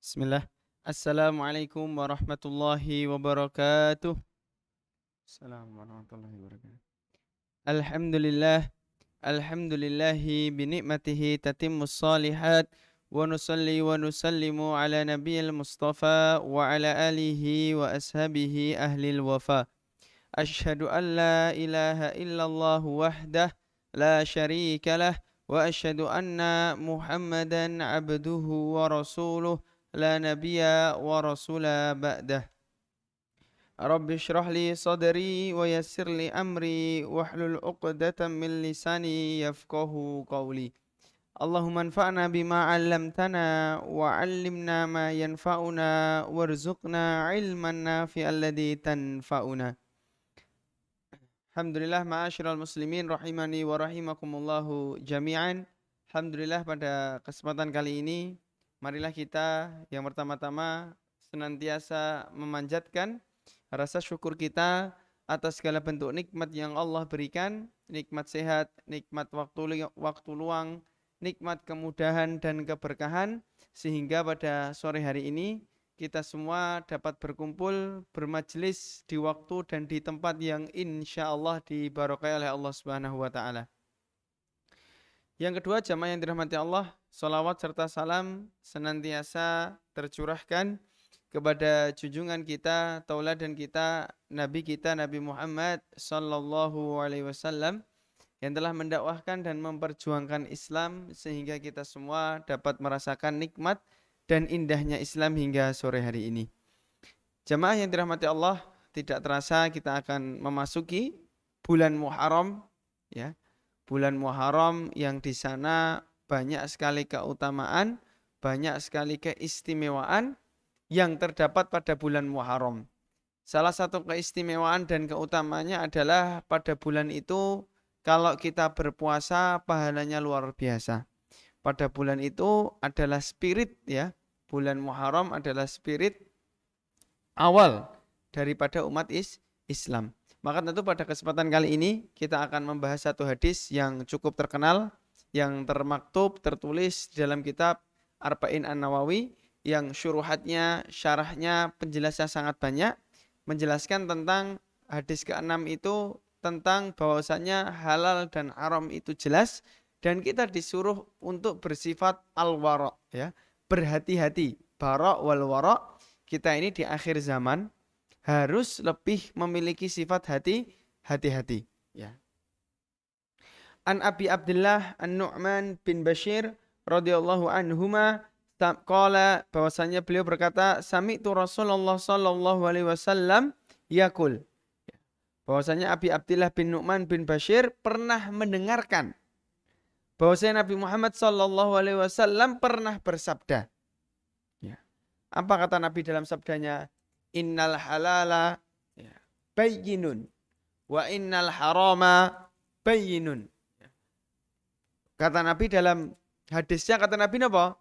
Bismillah. Assalamualaikum warahmatullahi wabarakatuh. Assalamualaikum warahmatullahi wabarakatuh. Alhamdulillah. Alhamdulillahi binikmatihi tatimmus salihat. Wa nusalli wa nusallimu ala nabiyil mustafa wa ala alihi wa ashabihi ahlil wafa. Ashhadu an la ilaha illallah wahdah la syarika lah. Wa ashhadu anna muhammadan abduhu wa rasuluh la nabiyya wa rasula ba'dah. Rabbi shrah li sadri wa yassir li amri wahlul 'uqdatam min lisani yafqahu qawli. Allahumma anfa'na bima 'allamtana wa 'allimna ma yanfa'una warzuqna 'ilman nafi'an alladzi tanfa'una. Alhamdulillah ma'asyiral muslimin rahimani wa rahimakumullahu jami'an. Alhamdulillah pada kesempatan kali ini marilah kita yang pertama-tama senantiasa memanjatkan rasa syukur kita atas segala bentuk nikmat yang Allah berikan, nikmat sehat, nikmat waktu luang, nikmat kemudahan dan keberkahan, sehingga pada sore hari ini kita semua dapat berkumpul, bermajelis di waktu dan di tempat yang insya Allah diberkahi oleh Allah Subhanahu wa Ta'ala. Yang kedua, jamaah yang dirahmati Allah, salawat serta salam senantiasa tercurahkan kepada junjungan kita, tauladan kita, Nabi Muhammad sallallahu alaihi wasallam yang telah mendakwahkan dan memperjuangkan Islam sehingga kita semua dapat merasakan nikmat dan indahnya Islam hingga sore hari ini. Jamaah yang dirahmati Allah, tidak terasa kita akan memasuki bulan Muharram, ya. Bulan Muharram yang di sana banyak sekali keutamaan, banyak sekali keistimewaan yang terdapat pada bulan Muharram. Salah satu keistimewaan dan keutamaannya adalah pada bulan itu kalau kita berpuasa pahalanya luar biasa. Pada bulan itu adalah spirit, ya. Bulan Muharram adalah spirit awal daripada umat Islam. Maka tentu pada kesempatan kali ini kita akan membahas satu hadis yang cukup terkenal, yang termaktub, tertulis di dalam kitab Arba'in An-Nawawi, yang syuruhatnya, syarahnya, penjelasannya sangat banyak, menjelaskan tentang hadis ke-6 itu, tentang bahwasannya halal dan haram itu jelas, dan kita disuruh untuk bersifat al-wara', ya, berhati-hati. Bara' wal wara', kita ini di akhir zaman harus lebih memiliki sifat hati-hati, ya. An Abi Abdullah An-Nu'man bin Bashir radhiyallahu anhuma qala, bahwasanya beliau berkata, sami'tu Rasulullah sallallahu alaihi wasallam yaqul, bahwasanya Abi Abdullah bin Nu'man bin Bashir pernah mendengarkan bahwasanya Nabi Muhammad sallallahu alaihi wasallam pernah bersabda, ya. Apa kata Nabi dalam sabdanya? Innal halala, ya, bayyinun wa innal harama bayyinun. Kata Nabi dalam hadisnya, kata Nabi apa?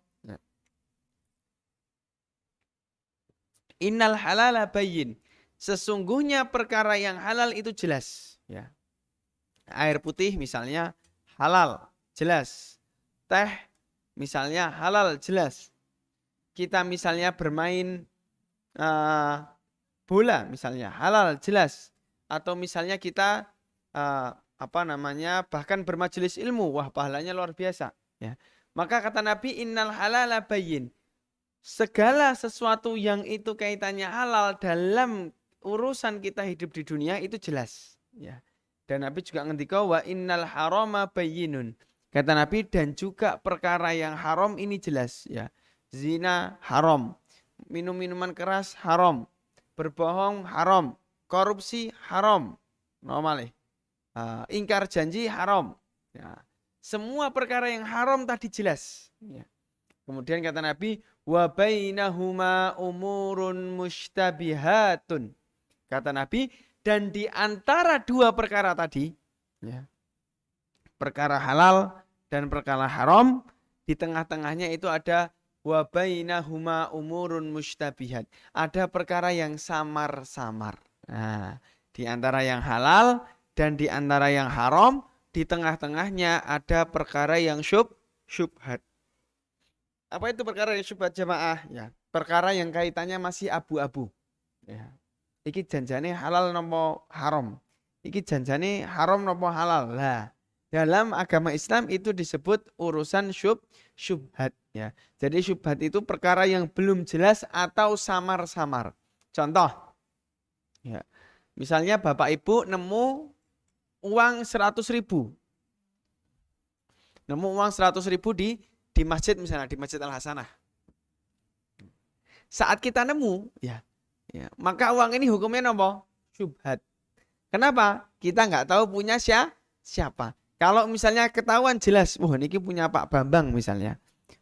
Innal halala bayyin. Sesungguhnya perkara yang halal itu jelas, ya. Air putih misalnya halal, jelas. Teh misalnya halal, jelas. Kita misalnya bermain bola misalnya halal, jelas. Atau misalnya kita bahkan bermajelis ilmu, wah pahalanya luar biasa, ya. Maka kata Nabi, innal halala bayyin. Segala sesuatu yang itu kaitannya halal dalam urusan kita hidup di dunia itu jelas, ya. Dan Nabi juga ngendika, wa innal harama bayyinun. Kata Nabi, dan juga perkara yang haram ini jelas, ya. Zina haram, minum-minuman keras haram, berbohong haram, korupsi haram, normal, ingkar janji haram, ya. Semua perkara yang haram tadi jelas, ya. Kemudian kata Nabi, wa bainahuma umurun mushtabihatun. Kata Nabi, dan di antara dua perkara tadi, ya, perkara halal dan perkara haram, di tengah-tengahnya itu ada wa bainahuma umurun mushtabihat. Ada perkara yang samar-samar. Nah, di antara yang halal dan di antara yang haram, di tengah-tengahnya ada perkara yang syubhat. Apa itu perkara yang syubhat, jamaah? Ya. perkara yang kaitannya masih abu-abu. Ya. Iki janjane halal nopo haram. Iki janjane haram nopo halal. Lah, dalam agama Islam itu disebut urusan syubhat ya. Jadi syubhat itu perkara yang belum jelas atau samar-samar. Contoh ya. Misalnya Bapak Ibu nemu uang 100.000. Nemu uang 100.000 di masjid, misalnya di Masjid Al Hasanah. Saat kita nemu ya, maka uang ini hukumnya apa? Syubhat. Kenapa? Kita nggak tahu punya siapa. Kalau misalnya ketahuan jelas, wah ini punya Pak Bambang misalnya.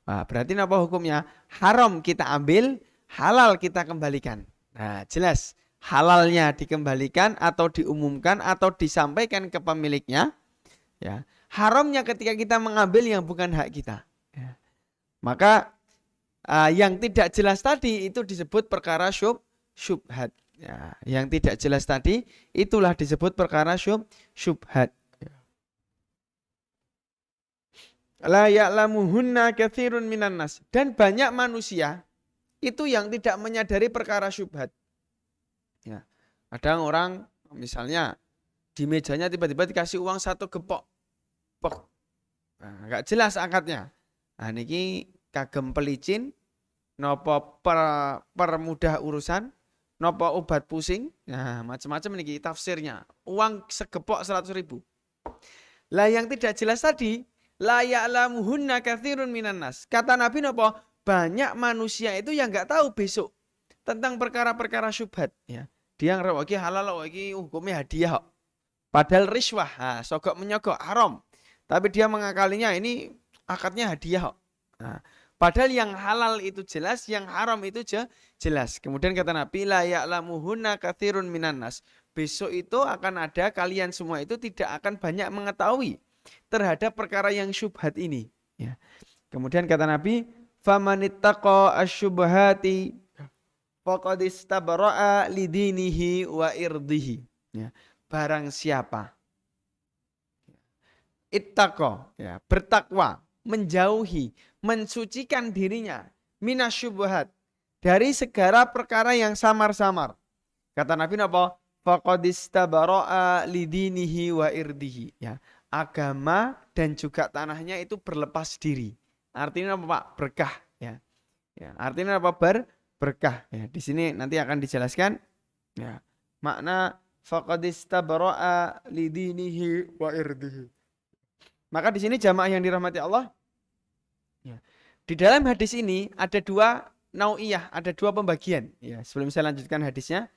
Wah, berarti apa hukumnya? Haram kita ambil, halal kita kembalikan. Nah, jelas halalnya dikembalikan atau diumumkan atau disampaikan ke pemiliknya. Ya, haramnya ketika kita mengambil yang bukan hak kita. Ya. Maka yang tidak jelas tadi itu disebut perkara syubhat. Ya, yang tidak jelas tadi itulah disebut perkara syubhat. La ya'lamuhunna katsirun minan nas. Dan banyak manusia itu yang tidak menyadari perkara syubhat. Ya. Ada orang misalnya di mejanya tiba-tiba dikasih uang 1 gepok. Nah, gak jelas akadnya. Nah, niki kagem pelicin, nopo permudah urusan, nopo obat pusing, nah macam-macam niki tafsirnya. Uang segepok 100.000. Lah yang tidak jelas tadi, la ya'lamuhunna katsirun minan nas. Kata Nabi nopo? Banyak manusia itu yang nggak tahu besok tentang perkara-perkara syubhat. Ya. Dia ngerti iki halal, iki hukumnya hadiah. Padahal riswah, sogok menyogok haram. Tapi dia mengakalinya ini akadnya hadiah. Nah, padahal yang halal itu jelas, yang haram itu jelas. Kemudian kata Nabi, la ya'lamuhunna katsirun minan nas. Besok itu akan ada kalian semua itu tidak akan banyak mengetahui terhadap perkara yang syubhat ini. Ya. Kemudian kata Nabi, famanittaqa asyubhati faqad istabra'a lidinihi wa irdihi. Ya. Barang siapa ittaqa, ya, bertakwa, menjauhi, mensucikan dirinya minasyubhat, dari segala perkara yang samar-samar. Kata Nabi apa? Faqad istabara'a lidinihi wa irdihi. Ya, agama dan juga tanahnya itu berlepas diri. Artinya apa, Pak? Berkah. Ya. Ya, artinya apa? Berkah. Ya, di sini nanti akan dijelaskan. Ya, makna faqad istabara'a lidinihi wa irdihi. Maka di sini jamaah yang dirahmati Allah, ya, di dalam hadis ini ada dua nau'iyah, ada dua pembagian. Ya, sebelum saya lanjutkan hadisnya,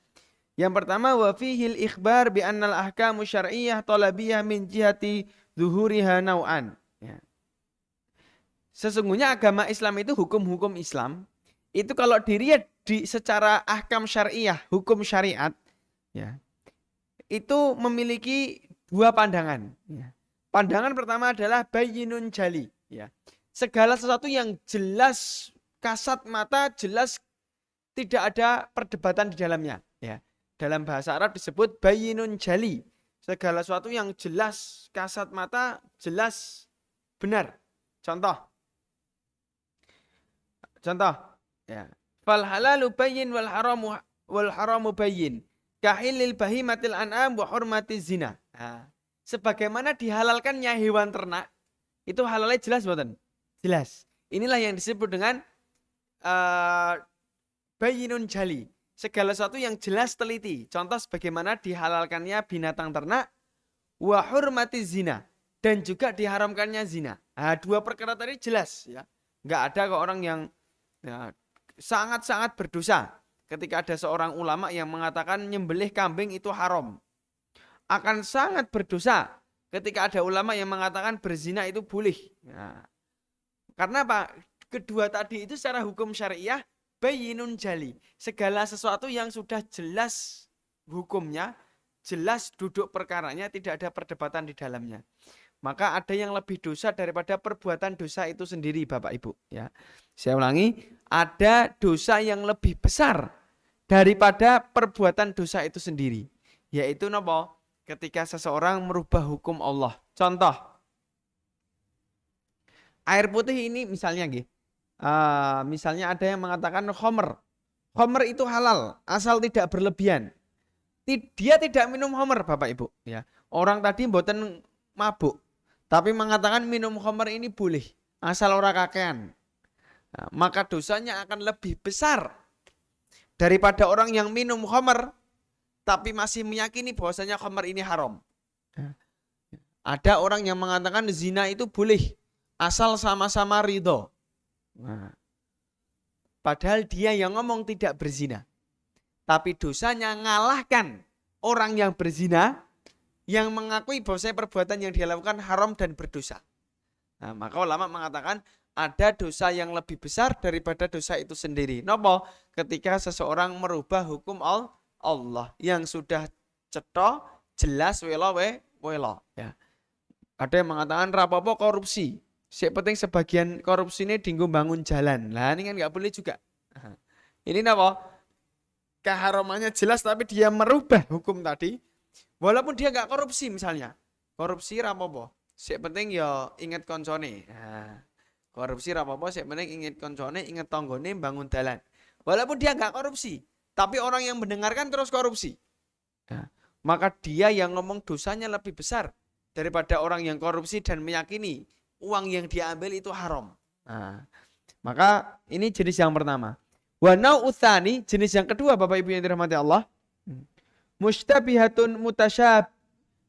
yang pertama wa fihil ikhbar bi annal ahkamu syar'iyyah talabiyah min jihati zuhuriha nau'an. Ya. Sesungguhnya agama Islam itu hukum-hukum Islam itu kalau dilihat secara ahkam syariah, hukum syariat, ya, itu memiliki dua pandangan. Ya. Pandangan pertama adalah bayyinun jali. Ya. Segala sesuatu yang jelas, kasat mata, jelas, tidak ada perdebatan di dalamnya. Ya. Dalam bahasa Arab disebut bayyinun jali. Segala sesuatu yang jelas, kasat mata, jelas, benar. Contoh. Ya. Fal halalu bayyin wal haramu bayyin. Kahilil bahimatil an'am wa hurmatiz zina. Nah. Sebagaimana dihalalkannya hewan ternak, itu halalnya jelas bukan? Jelas. Inilah yang disebut dengan bayyinun jali. Segala sesuatu yang jelas teliti. Contoh sebagaimana dihalalkannya binatang ternak, wa hurmatiz zina, dan juga diharamkannya zina. Nah, dua perkara tadi jelas, ya. Enggak ada kok orang yang ya, sangat-sangat berdosa ketika ada seorang ulama yang mengatakan nyembelih kambing itu haram. Akan sangat berdosa ketika ada ulama yang mengatakan berzina itu boleh. Nah, karena apa? Kedua tadi itu secara hukum syariah bayyinun jali. Segala sesuatu yang sudah jelas hukumnya, jelas duduk perkaranya, tidak ada perdebatan di dalamnya. Maka ada yang lebih dosa daripada perbuatan dosa itu sendiri, Bapak Ibu. Ya, saya ulangi, ada dosa yang lebih besar daripada perbuatan dosa itu sendiri. Yaitu apa? Ketika seseorang merubah hukum Allah. Contoh, air putih ini misalnya Misalnya ada yang mengatakan khamr. Khamr itu halal asal tidak berlebihan. Dia tidak minum khamr Bapak Ibu ya. Orang tadi mboten mabuk tapi mengatakan minum khamr ini boleh asal ora kakean. Nah, maka dosanya akan lebih besar daripada orang yang minum khamr tapi masih meyakini bahwasanya khamr ini haram. Ada orang yang mengatakan zina itu boleh asal sama-sama ridho. Nah, padahal dia yang ngomong tidak berzina. Tapi dosanya ngalahkan orang yang berzina yang mengakui bahwasanya perbuatan yang dia lakukan haram dan berdosa. Nah, maka ulama mengatakan ada dosa yang lebih besar daripada dosa itu sendiri. Napa? Ketika seseorang merubah hukum Allah yang sudah cetha jelas wela ya. Ada yang mengatakan rapopo korupsi. Yang penting sebagian korupsi ini dinggo bangun jalan. Lah ini kan nggak boleh juga. Ini napa? Keharamannya jelas tapi dia merubah hukum tadi walaupun dia nggak korupsi misalnya. Korupsi rapopo. Yang penting ya ingat koncone. Korupsi rapopo, yang penting ingat koncone, ingat tonggone bangun jalan. Walaupun dia nggak korupsi, tapi orang yang mendengarkan terus korupsi. Maka dia yang ngomong dosanya lebih besar daripada orang yang korupsi dan meyakini uang yang diambil itu haram. Maka ini jenis yang pertama. Wa nau'utsani, jenis yang kedua Bapak Ibu yang dirahmati Allah. Mustabihatun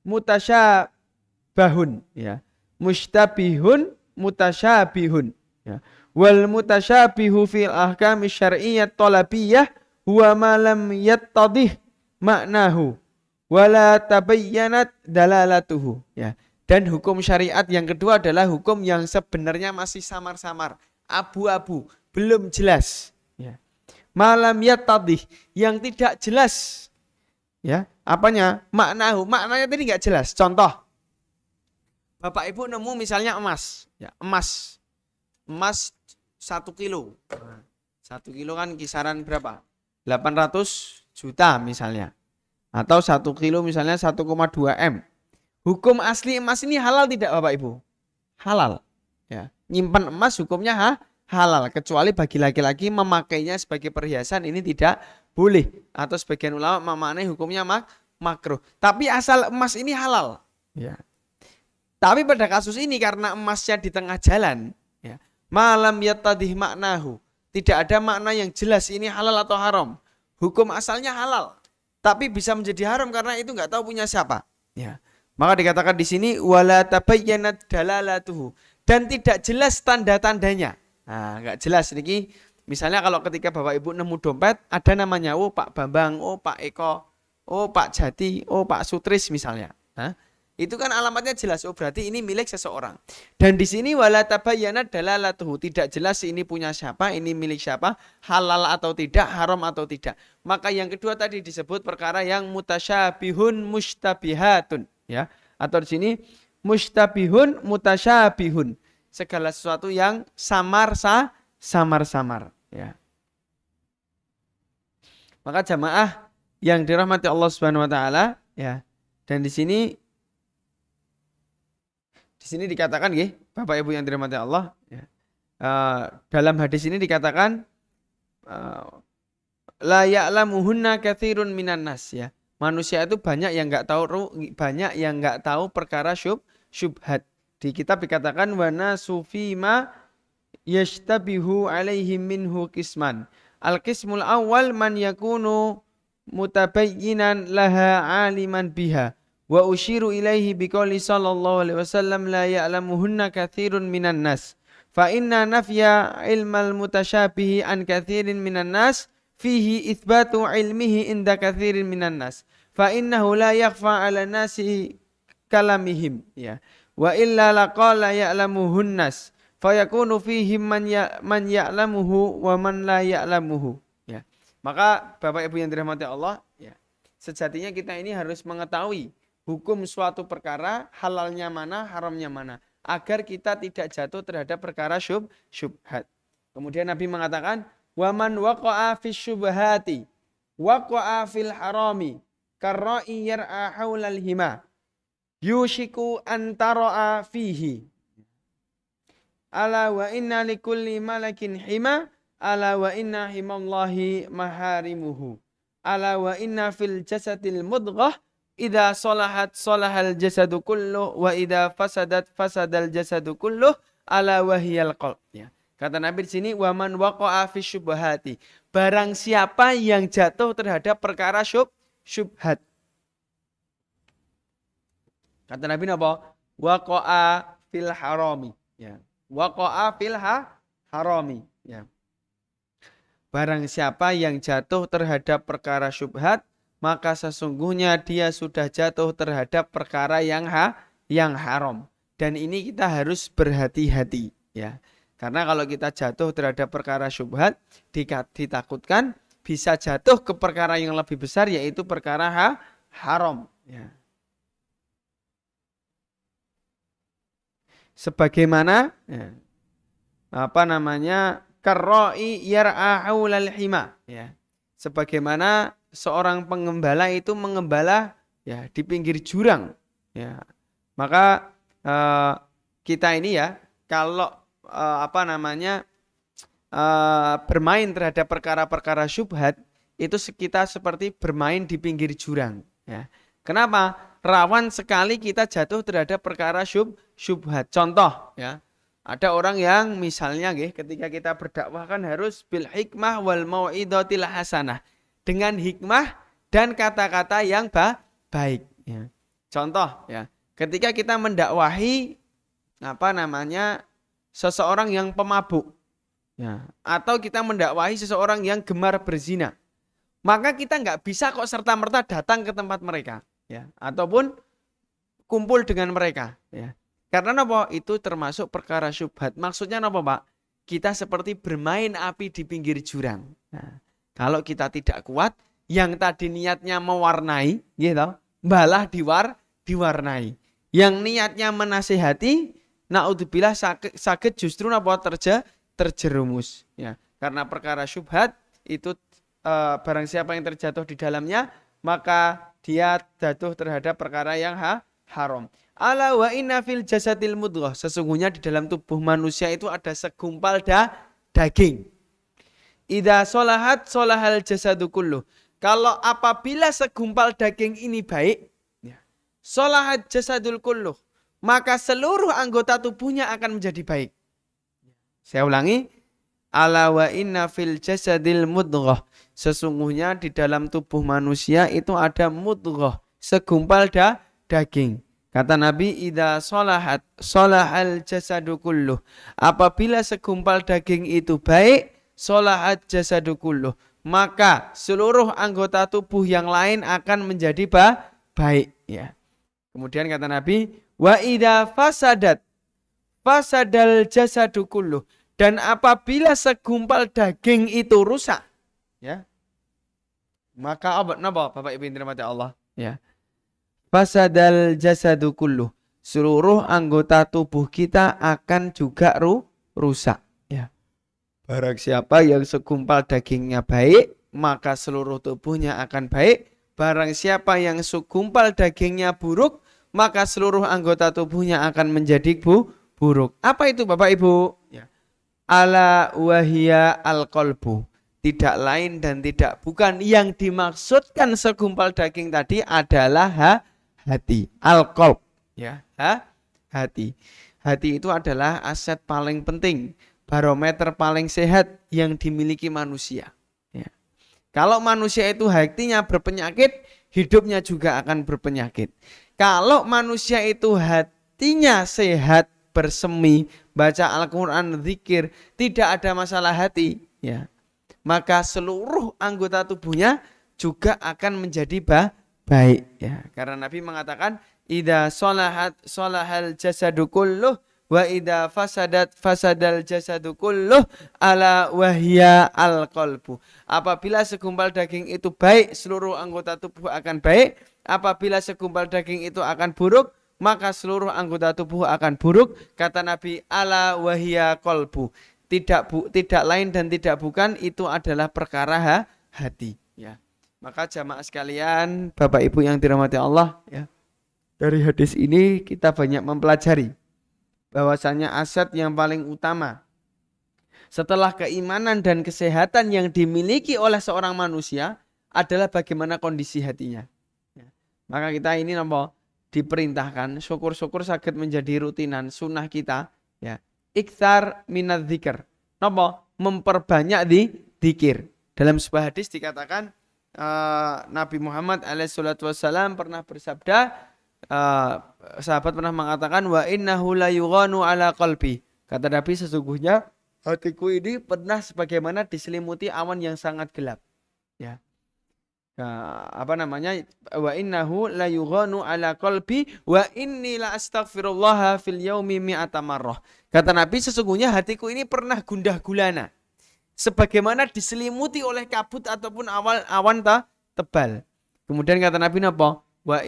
mutasyabahun ya. Mustabihun mutasyabihun ya. Wal mutasyabihu fil ahkami syar'iyyah talabiyah huwa ma lam yattadih maknahu wala tabayyanat dalalatuhu ya. Dan hukum syariat yang kedua adalah hukum yang sebenarnya masih samar-samar, abu-abu, belum jelas ya. Malam yattadih, yang tidak jelas ya, apanya? Maknahu, maknanya tadi enggak jelas. Contoh, Bapak Ibu nemu misalnya emas ya, emas 1 kilo. 1 kilo kan kisaran berapa? 800 juta misalnya. Atau 1 kilo misalnya 1,2 M. Hukum asli emas ini halal tidak Bapak Ibu? Halal. Ya. Nyimpan emas hukumnya halal. Kecuali bagi laki-laki memakainya sebagai perhiasan ini tidak boleh. Atau sebagian ulama memaknai hukumnya makruh. Tapi asal emas ini halal. Ya. Tapi pada kasus ini karena emasnya di tengah jalan. Ya. Malam yattadih maknahu. Tidak ada makna yang jelas ini halal atau haram. Hukum asalnya halal. Tapi bisa menjadi haram karena itu nggak tahu punya siapa. Ya. Maka dikatakan di sini wala tabayyanat dalalatuhu, dan tidak jelas tanda-tandanya. Nah, enggak jelas niki. Misalnya kalau ketika Bapak Ibu nemu dompet ada namanya Pak Bambang, Pak Eko, Pak Jati, Pak Sutris misalnya. Nah, itu kan alamatnya jelas. Berarti ini milik seseorang. Dan di sini wala tabayyanat dalalatuhu, tidak jelas ini punya siapa, ini milik siapa, halal atau tidak, haram atau tidak. Maka yang kedua tadi disebut perkara yang mutasyabihun mustabihatun. Ya, atau di sini mustabihun mutasyabihun, segala sesuatu yang samar-samar ya. Maka jamaah yang dirahmati Allah Subhanahu wa taala ya. Dan di sini dikatakan nggih, Bapak Ibu yang dirahmati Allah ya. Dalam hadis ini dikatakan la ya'lamuhunna katsirun minan nas ya. Manusia itu banyak yang nggak tahu perkara syubhat. Di kitab dikatakan wana sufima yashtabihu alaihim minhu qisman. Al-qismul awal man yakunu mutabayyinan laha aliman biha. Wa usyiru ilaihi biqouli sallallahu alaihi wasallam la ya'lamuhunna katsirun minan nas. Fa inna nafya ilmal mutasyabihi an katsirin minan nas fihi itsbatu ilmihi inda katsirin minan nas. Fa innahu la yakhfa 'ala nasi kalamihim ya. Wa illa laqala ya'lamuhun nas. Fa yakunu fihim man ya'lamuhu wa man la ya'lamuhu ya. Maka Bapak Ibu yang dirahmati Allah ya. Sejatinya kita ini harus mengetahui hukum suatu perkara, halalnya mana, haramnya mana, agar kita tidak jatuh terhadap perkara syubhat. Kemudian Nabi mengatakan wa man waqa'a fi syubhati waqa'a fil harami karra'i yar'a haulal hima yushiku antara'a fihi. ala wa inna likulli malakin hima, ala wa inna himallahi maharimuhu, ala wa inna fil jasadil mudghah, idza salahat salahal jasadu kulluh wa idza fasadat fasadal jasadu kulluh, ala wahiyal qalb. Ya. Kata Nabi di sini, waman waqa'a fi syubhati, barang siapa yang jatuh terhadap perkara syubhat. Kata Nabi apa? Waqa'a fil harami. Ya. Waqa'a fil harami. Ya. Barang siapa yang jatuh terhadap perkara syubhat, maka sesungguhnya dia sudah jatuh terhadap perkara yang haram. Dan ini kita harus berhati-hati, ya. Karena kalau kita jatuh terhadap perkara syubhat, ditakutkan bisa jatuh ke perkara yang lebih besar, yaitu perkara haram, ya. Sebagaimana karra'i yar'a haulal hima, ya. Sebagaimana seorang pengembala itu mengembala, ya, di pinggir jurang, ya. Maka kita ini, ya, kalau bermain terhadap perkara-perkara syubhat, itu kita seperti bermain di pinggir jurang, ya. Kenapa? Rawan sekali kita jatuh terhadap perkara syubhat. Contoh, ya. Ada orang yang misalnya ketika kita berdakwah kan harus bil hikmah wal mau'idotil hasanah, dengan hikmah dan kata-kata yang baik, ya. Contoh, ya, ketika kita mendakwahi seseorang yang pemabuk, ya, atau kita mendakwahi seseorang yang gemar berzina, maka kita nggak bisa kok serta-merta datang ke tempat mereka, ya, ataupun kumpul dengan mereka, ya. Karena apa? Itu termasuk perkara syubhat. Maksudnya apa, Pak? Kita seperti bermain api di pinggir jurang. Nah, kalau kita tidak kuat, yang tadi niatnya mewarnai, gitu, malah diwarnai. Yang niatnya menasihati, naudzubillah sakit justru apa? Terjerumus. Ya. Karena perkara syubhat itu barang siapa yang terjatuh di dalamnya, maka dia jatuh terhadap perkara yang haram. Ala wa inna fil jasadil mudghah, sesungguhnya di dalam tubuh manusia itu ada segumpal daging. Idza sholahat sholahal jasadu kulluh. Kalau apabila segumpal daging ini baik, ya, sholahat jasadul kulluh, maka seluruh anggota tubuhnya akan menjadi baik. Saya ulangi, ala wa inna fil jasadil mudghah, sesungguhnya di dalam tubuh manusia itu ada mudghah, segumpal daging. Kata Nabi, idza sholahat sholahal jasadu kulluh, apabila segumpal daging itu baik, sholahat jasadu kulluh, maka seluruh anggota tubuh yang lain akan menjadi baik, ya. Kemudian kata Nabi, wa idza fasadal jasadu kulluh, dan apabila segumpal daging itu rusak, ya, maka apa Bapak Ibu yang dirahmati Allah, ya, fasadal jasadu kulluh, seluruh anggota tubuh kita akan juga rusak, ya. Barang siapa yang segumpal dagingnya baik, maka seluruh tubuhnya akan baik. Barang siapa yang segumpal dagingnya buruk, maka seluruh anggota tubuhnya akan menjadi buruk. Apa itu Bapak Ibu? Ya. Ala wahia al-qalbu, tidak lain dan tidak bukan, yang dimaksudkan segumpal daging tadi adalah hati, al-qalb, ya, hati. Hati itu adalah aset paling penting, barometer paling sehat yang dimiliki manusia, ya. Kalau manusia itu hatinya berpenyakit, hidupnya juga akan berpenyakit. Kalau manusia itu hatinya sehat, bersemi, baca Al-Quran, zikir, tidak ada masalah hati, ya, maka seluruh anggota tubuhnya juga akan menjadi baik, ya. Karena Nabi mengatakan, idza sholahal jasadu kulluh wa idza fasadal jasadu kulluh, ala wahya al-qalbu. Apabila segumpal daging itu baik, seluruh anggota tubuh akan baik. Apabila segumpal daging itu akan buruk, maka seluruh anggota tubuh akan buruk. Kata Nabi, ala wahya qalbu, tidak lain dan tidak bukan, itu adalah perkara hati, ya. Maka jamaah sekalian, Bapak Ibu yang dirahmati Allah, ya, dari hadis ini kita banyak mempelajari bahwasanya aset yang paling utama setelah keimanan dan kesehatan yang dimiliki oleh seorang manusia adalah bagaimana kondisi hatinya. Ya. Maka kita ini diperintahkan, syukur-syukur sakit menjadi rutinan sunnah kita, ya. Iktsar minadz dzikr. Memperbanyak dzikir. Dalam sebuah hadis dikatakan Nabi Muhammad alaihissalam pernah bersabda, sahabat pernah mengatakan wa innahu la yughanu ala qalbi. Kata Nabi, sesungguhnya hatiku ini pernah sebagaimana diselimuti awan yang sangat gelap. Ya. Wa innahu la yughanu ala qalbi wa inni la astaghfirullah fil yaumi mi'ata marrah. Kata Nabi, sesungguhnya hatiku ini pernah gundah gulana sebagaimana diselimuti oleh kabut ataupun awan tebal. Kemudian kata Nabi wa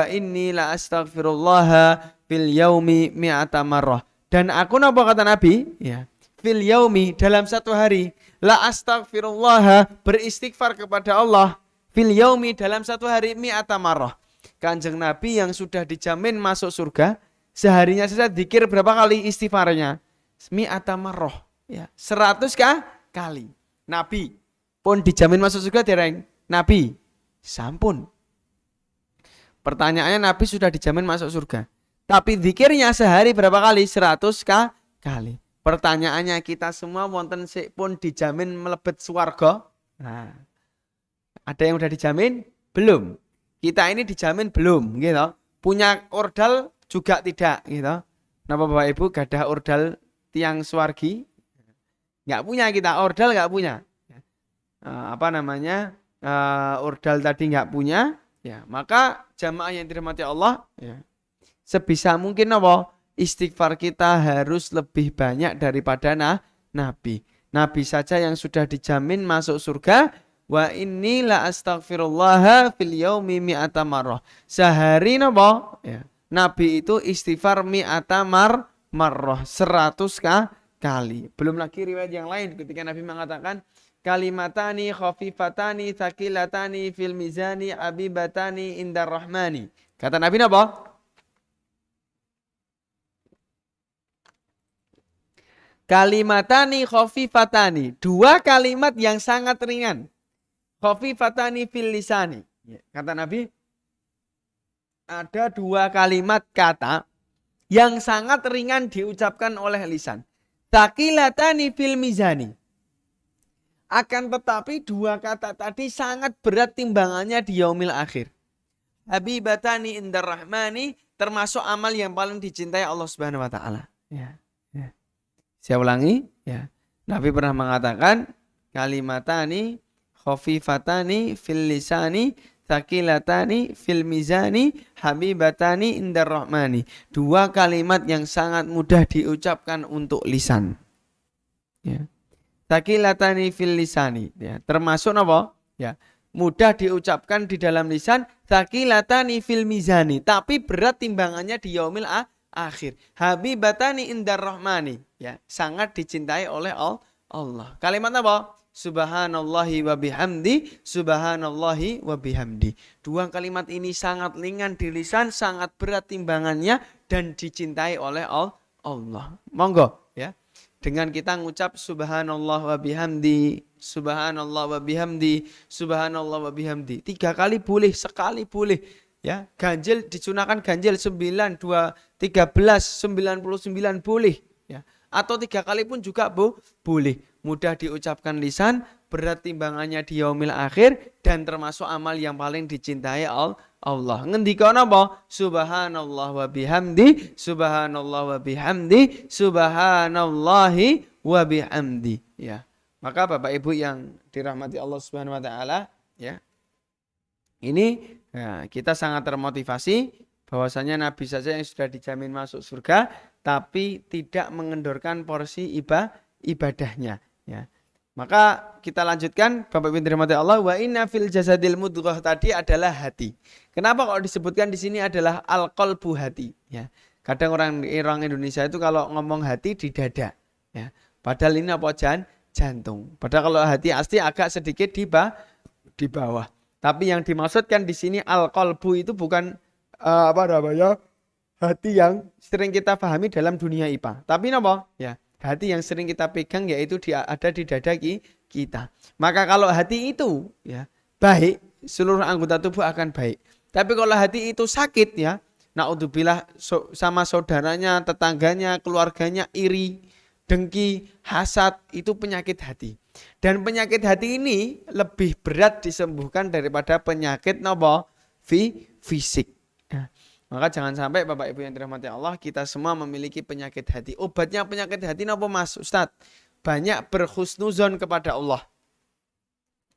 inni la astaghfirullah fil yaumi mi'ata marrah. Dan aku kata Nabi, ya, fil yaumi, dalam satu hari, la astaghfirullah, beristighfar kepada Allah, fil yaumi, dalam satu hari, mi'ata marrah. Kanjeng Nabi yang sudah dijamin masuk surga, seharinya saja dzikir berapa kali istighfarnya? Mi'ata marrah, ya, 100 kali. Nabi pun dijamin masuk surga dereng? Nabi sampun. Pertanyaannya, Nabi sudah dijamin masuk surga, tapi dzikirnya sehari berapa kali? 100 kali. Pertanyaannya, kita semua wonten sik pun dijamin melebet swarga? Nah, ada yang udah dijamin? Belum. Kita ini dijamin belum, gitu. Punya ordal juga tidak, gitu. Napa Bapak Ibu gadah ordal tiang swargi? Enggak punya kita, ordal enggak punya. Ordal tadi enggak punya, ya. Maka jamaah yang dirahmati Allah, ya, sebisa mungkin istighfar kita harus lebih banyak daripada Nabi. Nabi saja yang sudah dijamin masuk surga. Wa inni la astaghfirullah fil yaumi mi'ata marrah. Sehari ya, Nabi itu istighfar mi'ata marrah, 100 kali. Belum lagi riwayat yang lain ketika Nabi mengatakan kalimatani khafifatani tsaqilatani fil mizani abibatani indar rahmani. Kata Nabi kalimatani khafifatani, dua kalimat yang sangat ringan. Khafifatani fil lisani. Kata Nabi, ada dua kalimat kata yang sangat ringan diucapkan oleh lisan. Tsaqilatani fil mizani. Akan tetapi dua kata tadi sangat berat timbangannya di yaumil akhir. Habibatani indar rahmani, termasuk amal yang paling dicintai Allah Subhanahu wa taala. Ya. Saya ulangi, ya. Nabi pernah mengatakan kalimatani khafifatani fil lisani tsaqilatani fil mizani habibatani indar rahmani. Dua kalimat yang sangat mudah diucapkan untuk lisan. Ya. Tsaqilatani fil lisani, ya. Termasuk ya, mudah diucapkan di dalam lisan, tsaqilatani fil mizani, tapi berat timbangannya di yaumil akhir. Habibatani indar rahmani, ya, sangat dicintai oleh Allah. Kalimat Subhanallahi wa bihamdi, subhanallahi wa bihamdi. Dua kalimat ini sangat ringan di lisan, sangat berat timbangannya dan dicintai oleh Allah. Monggo, ya. Dengan kita ngucap subhanallah wa bihamdi, subhanallah wa bihamdi, subhanallah wa bihamdi. 3 kali boleh, sekali boleh. Ya, ganjil disunahkan ganjil 9, 2, 13, 99 boleh, ya. Atau 3 kali pun juga boleh. Mudah diucapkan lisan, berat timbangannya di yaumil akhir, dan termasuk amal yang paling dicintai Allah. Ngendika napa? Subhanallah wa bihamdi, subhanallah wa bihamdi, subhanallahi wa bihamdi, ya. Maka Bapak Ibu yang dirahmati Allah Subhanahu wa taala, ya. Ini, ya, kita sangat termotivasi bahwasanya Nabi saja yang sudah dijamin masuk surga tapi tidak mengendorkan porsi ibadahnya, ya. Maka kita lanjutkan, Bapak Ibu dirahmati Allah, wa inna fil jasadil mudghah tadi adalah hati. Kenapa kok disebutkan di sini adalah al-qalbu, hati, ya. Kadang orang Indonesia itu kalau ngomong hati di dada, ya. Padahal ini jantung. Padahal kalau hati asli agak sedikit di bawah. Tapi yang dimaksudkan di sini al-qalbu itu bukan hati yang sering kita pahami dalam dunia IPA. Tapi napa? Ya, hati yang sering kita pegang yaitu ada di dada kita. Maka kalau hati itu ya baik, seluruh anggota tubuh akan baik. Tapi kalau hati itu sakit ya, naudzubillah sama saudaranya, tetangganya, keluarganya iri, dengki, hasad, itu penyakit hati. Dan penyakit hati ini lebih berat disembuhkan daripada penyakit napa? Fisik. Ya. Maka jangan sampai Bapak Ibu yang dirahmati Allah, kita semua memiliki penyakit hati. Obatnya penyakit hati apa Mas Ustadz? Banyak berhusnuzon kepada Allah.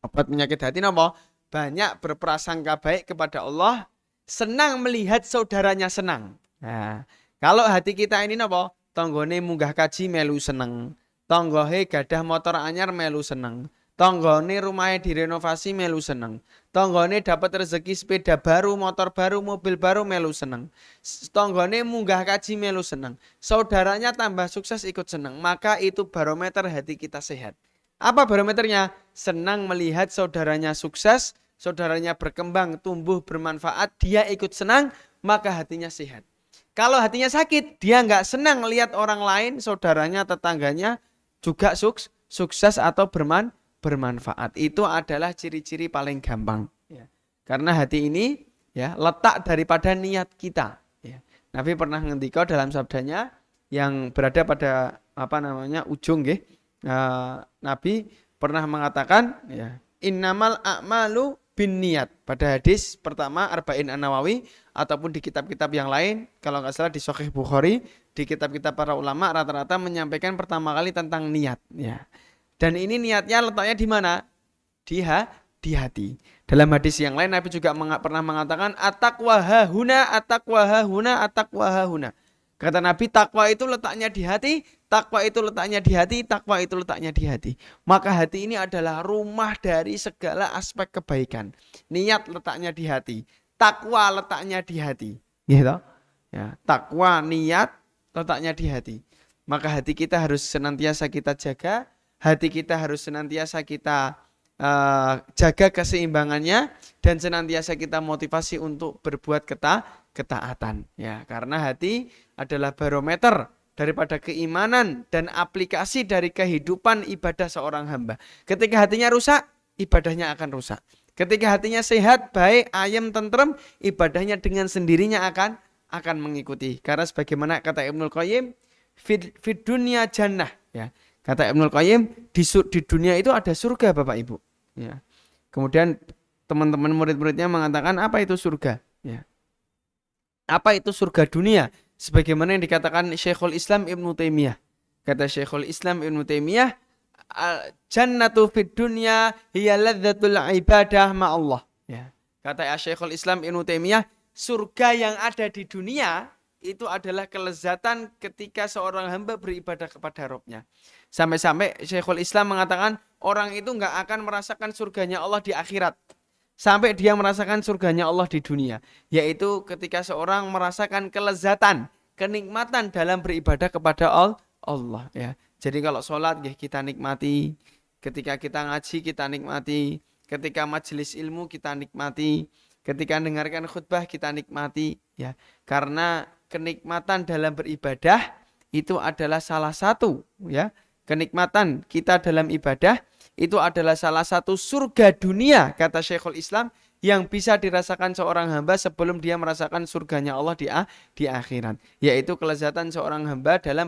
Obat penyakit hati apa? Banyak berprasangka baik kepada Allah, senang melihat saudaranya senang. Nah, kalau hati kita ini apa? Tonggone munggah kaji melu seneng. Tonggohe gadah motor anyar melu seneng. Tonggone rumahnya direnovasi melu seneng. Tonggone dapat rezeki sepeda baru, motor baru, mobil baru melu seneng. Tonggone munggah kaji melu seneng. Saudaranya tambah sukses ikut seneng. Maka itu barometer hati kita sehat. Apa barometernya? Senang melihat saudaranya sukses, saudaranya berkembang, tumbuh, bermanfaat, dia ikut senang, maka hatinya sehat. Kalau hatinya sakit, dia nggak senang lihat orang lain, saudaranya, tetangganya juga sukses atau bermanfaat. Itu adalah ciri-ciri paling gampang. Ya. Karena hati ini ya letak daripada niat kita. Ya. Nabi pernah ngendika dalam sabdanya yang berada pada ujung, Nabi pernah mengatakan, ya, innamal a'malu bin niat. Pada hadis pertama Arba'in An-Nawawi ataupun di kitab-kitab yang lain, kalau nggak salah di Sahih Bukhari, di kitab-kitab para ulama rata-rata menyampaikan pertama kali tentang niat. Ya. Dan ini niatnya letaknya di mana? Di hati. Dalam hadis yang lain Nabi juga pernah mengatakan at-taqwa hahuna, at-taqwa hahuna, at-taqwa hahuna. Kata Nabi, takwa itu letaknya di hati, takwa itu letaknya di hati, takwa itu letaknya di hati. Maka hati ini adalah rumah dari segala aspek kebaikan. Niat letaknya di hati, takwa letaknya di hati. Gitu. Ya, takwa, niat letaknya di hati. Maka hati kita harus senantiasa kita jaga, hati kita harus senantiasa kita jaga keseimbangannya, dan senantiasa kita motivasi untuk berbuat ketaatan. Ya, karena hati adalah barometer daripada keimanan dan aplikasi dari kehidupan ibadah seorang hamba. Ketika hatinya rusak, ibadahnya akan rusak. Ketika hatinya sehat, baik, ayem, tentrem, ibadahnya dengan sendirinya akan mengikuti. Karena sebagaimana kata Ibnul Qayyim, fid dunya jannah. Ya, kata Ibnul Qayyim, di dunia itu ada surga Bapak Ibu. Ya. Kemudian teman-teman murid-muridnya mengatakan, apa itu surga? Ya. Apa itu surga dunia? Sebagaimana yang dikatakan Syekhul Islam Ibnu Taimiyah. Kata Syekhul Islam Ibnu Taimiyah, jannatu fid dunya hiya ladzatul ibadah ma Allah. Ya. Kata Syekhul Islam Ibnu Taimiyah, surga yang ada di dunia itu adalah kelezatan ketika seorang hamba beribadah kepada Rabb-nya. Sampai-sampai Syekhul Islam mengatakan orang itu nggak akan merasakan surganya Allah di akhirat sampai dia merasakan surganya Allah di dunia, yaitu ketika seorang merasakan kelezatan, kenikmatan dalam beribadah kepada Allah. Ya. Jadi kalau sholat kita nikmati, ketika kita ngaji kita nikmati, ketika majelis ilmu kita nikmati, ketika mendengarkan khutbah kita nikmati, ya, karena kenikmatan dalam beribadah itu adalah salah satu, ya, kenikmatan kita dalam ibadah itu adalah salah satu surga dunia, kata Syekhul Islam, yang bisa dirasakan seorang hamba sebelum dia merasakan surganya Allah di akhirat, yaitu kelezatan seorang hamba dalam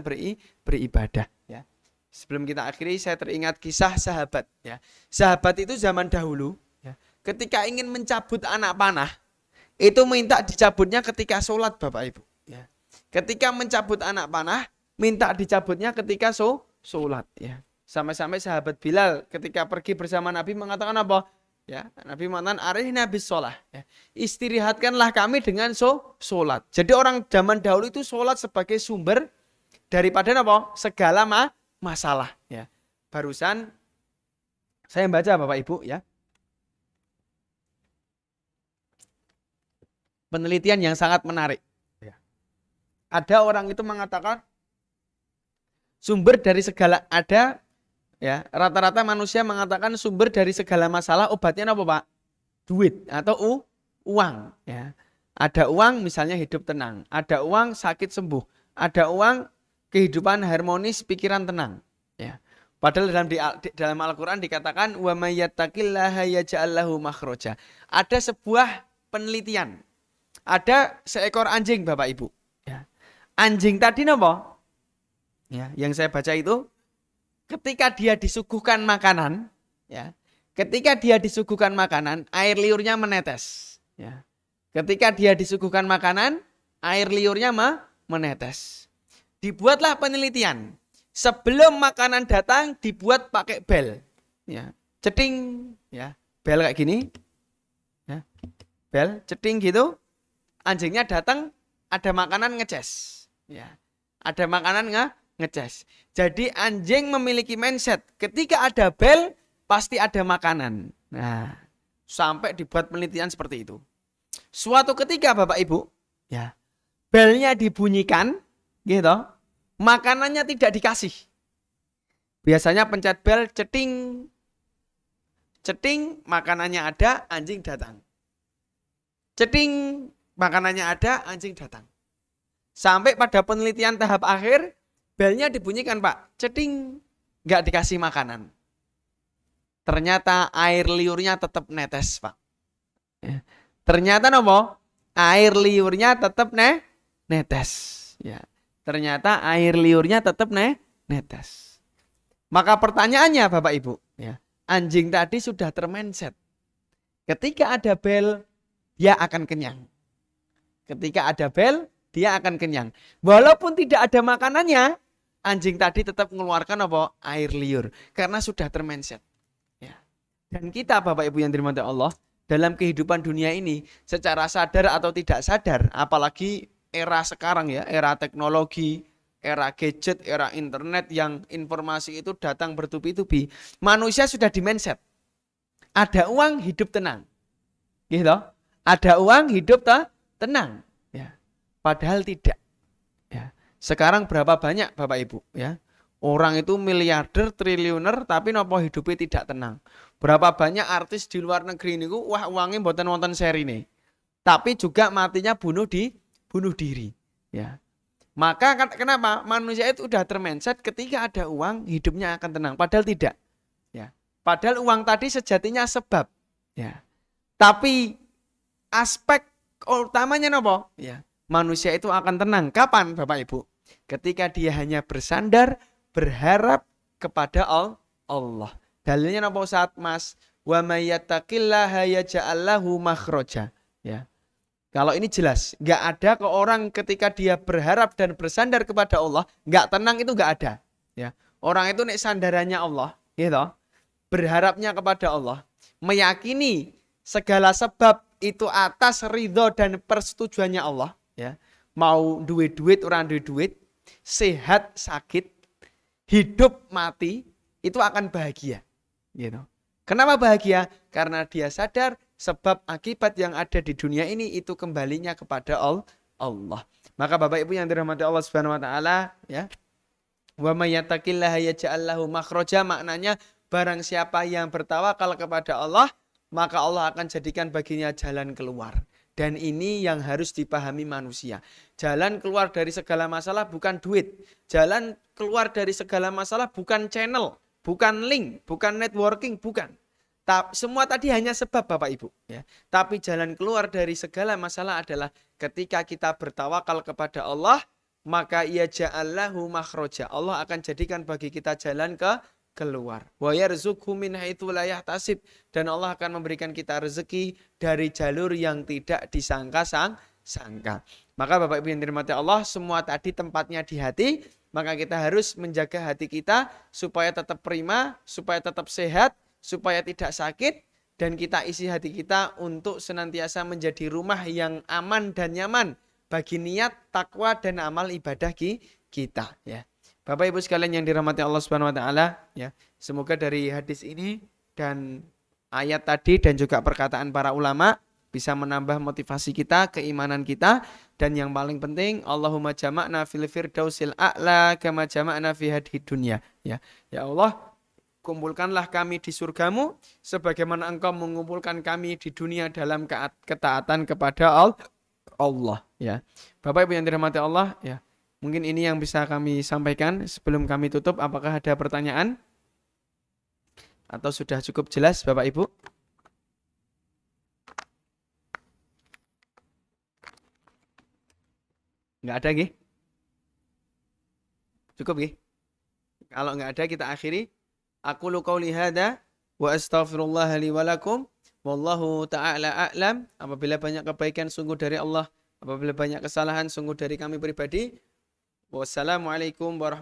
beribadah. Ya. Sebelum kita akhiri, saya teringat kisah sahabat. Ya. Sahabat itu zaman dahulu, ya, ketika ingin mencabut anak panah, itu minta dicabutnya ketika sholat Bapak Ibu. Ya. Ketika mencabut anak panah, minta dicabutnya ketika sholat. Ya. Sampai-sampai sahabat Bilal ketika pergi bersama Nabi mengatakan apa? Ya, Nabi mengatakan arihna bis sholah. Ya. Istirahatkanlah kami dengan sholat. Jadi orang zaman dahulu itu sholat sebagai sumber daripada apa? Segala masalah. Ya. Barusan saya baca Bapak Ibu, ya, penelitian yang sangat menarik. Ya. Ada orang itu mengatakan sumber dari segala ada. Ya, rata-rata manusia mengatakan sumber dari segala masalah obatnya apa Pak? Duit atau uang. Ya. Ada uang misalnya hidup tenang, ada uang sakit sembuh, ada uang kehidupan harmonis, pikiran tenang. Ya. Padahal dalam Al-Quran dikatakan wa may yattaqillaha yaj'al lahu makhraja. Ada sebuah penelitian. Ada seekor anjing Bapak Ibu. Ya. Anjing tadi napa? Ya, yang saya baca itu ketika dia disuguhkan makanan, ya. Ketika dia disuguhkan makanan, air liurnya menetes, ya. Ketika dia disuguhkan makanan, air liurnya menetes. Dibuatlah penelitian. Sebelum makanan datang, dibuat pakai bel. Ya, ceting, ya, bel kayak gini, ya, bel, ceting gitu. Anjingnya datang, ada makanan ngeces, ya, ada makanan ngeces. Jadi anjing memiliki mindset, ketika ada bel, pasti ada makanan. Nah, sampai dibuat penelitian seperti itu. Suatu ketika Bapak Ibu, ya, belnya dibunyikan, gitu, makanannya tidak dikasih. Biasanya pencet bel, ceting, ceting, makanannya ada, anjing datang. Ceting, makanannya ada, anjing datang. Sampai pada penelitian tahap akhir, belnya dibunyikan Pak, ceting, nggak dikasih makanan. Ternyata air liurnya tetap netes Pak. Ya. Ternyata nopo? Air liurnya tetap netes. Ya. Ternyata air liurnya tetap netes. Maka pertanyaannya Bapak Ibu, ya, anjing tadi sudah termindset. Ketika ada bel, dia akan kenyang. Ketika ada bel, dia akan kenyang. Walaupun tidak ada makanannya, anjing tadi tetap mengeluarkan apa? Air liur. Karena sudah termindset. Ya. Dan kita Bapak Ibu yang dirahmati Allah, dalam kehidupan dunia ini secara sadar atau tidak sadar, apalagi era sekarang ya, era teknologi, era gadget, era internet yang informasi itu datang bertubi-tubi, manusia sudah di mindset. Ada uang hidup tenang. Gitu. Ada uang hidup tenang, ya. Padahal tidak. Ya. Sekarang berapa banyak Bapak Ibu, ya? Orang itu miliarder, triliuner, tapi nopo hidupnya tidak tenang. Berapa banyak artis di luar negeri ini, wah uangnya mboten wonten seri nih. Tapi juga matinya bunuh diri. Ya. Maka kenapa? Manusia itu udah termindset ketika ada uang, hidupnya akan tenang. Padahal tidak. Ya. Padahal uang tadi sejatinya sebab. Ya. Tapi aspek utamanya nopo? Ya. Manusia itu akan tenang. Kapan Bapak Ibu? Ketika dia hanya bersandar, berharap kepada Allah. Dalilnya napa saat Mas? Wa may yattaqillaha yaj'al lahu makhraja. Ya. Kalau ini jelas, enggak ada ke orang ketika dia berharap dan bersandar kepada Allah, enggak tenang itu enggak ada. Ya. Orang itu nek sandarannya Allah, gitu. Berharapnya kepada Allah, meyakini segala sebab itu atas ridho dan persetujuannya Allah, ya. Mau duit orang duit, sehat sakit, hidup mati, itu akan bahagia. Gitu. Kenapa bahagia? Karena dia sadar sebab akibat yang ada di dunia ini itu kembalinya kepada Allah. Maka Bapak Ibu yang dirahmati Allah Subhanahu wa taala, ya. Wa may yattaqillaha yaj'al lahu makhraja, maknanya barang siapa yang bertawakal kepada Allah, maka Allah akan jadikan baginya jalan keluar. Dan ini yang harus dipahami manusia. Jalan keluar dari segala masalah bukan duit. Jalan keluar dari segala masalah bukan channel, bukan link, bukan networking, bukan. Semua tadi hanya sebab Bapak Ibu. Ya. Tapi jalan keluar dari segala masalah adalah ketika kita bertawakal kepada Allah, maka ia ja'allahu makhraja. Allah akan jadikan bagi kita jalan keluar. Wa yarzuqhu min haitsu la yahtasib, dan Allah akan memberikan kita rezeki dari jalur yang tidak disangka-sangka. Maka Bapak Ibu yang dirahmati Allah, semua tadi tempatnya di hati, maka kita harus menjaga hati kita supaya tetap prima, supaya tetap sehat, supaya tidak sakit, dan kita isi hati kita untuk senantiasa menjadi rumah yang aman dan nyaman bagi niat, takwa dan amal ibadah kita, ya. Bapak Ibu sekalian yang dirahmati Allah Subhanahu wa taala, ya. Semoga dari hadis ini dan ayat tadi dan juga perkataan para ulama bisa menambah motivasi kita, keimanan kita, dan yang paling penting Allahumma jama'na fil firdausil a'la kama jama'na fi hadhid dunya, ya. Ya Allah, kumpulkanlah kami di surgamu sebagaimana Engkau mengumpulkan kami di dunia dalam ketaatan kepada Allah ya. Bapak Ibu yang dirahmati Allah ya. Mungkin ini yang bisa kami sampaikan sebelum kami tutup. Apakah ada pertanyaan? Atau sudah cukup jelas Bapak Ibu? Nggak ada, Gih? Cukup, Gih? Kalau nggak ada kita akhiri. Aku qauli hadza wa astaghfirullah li wa lakum. Wallahu ta'ala a'lam. Apabila banyak kebaikan sungguh dari Allah. Apabila banyak kesalahan sungguh dari kami pribadi. Wassalamualaikum warahmatullahi wabarakatuh.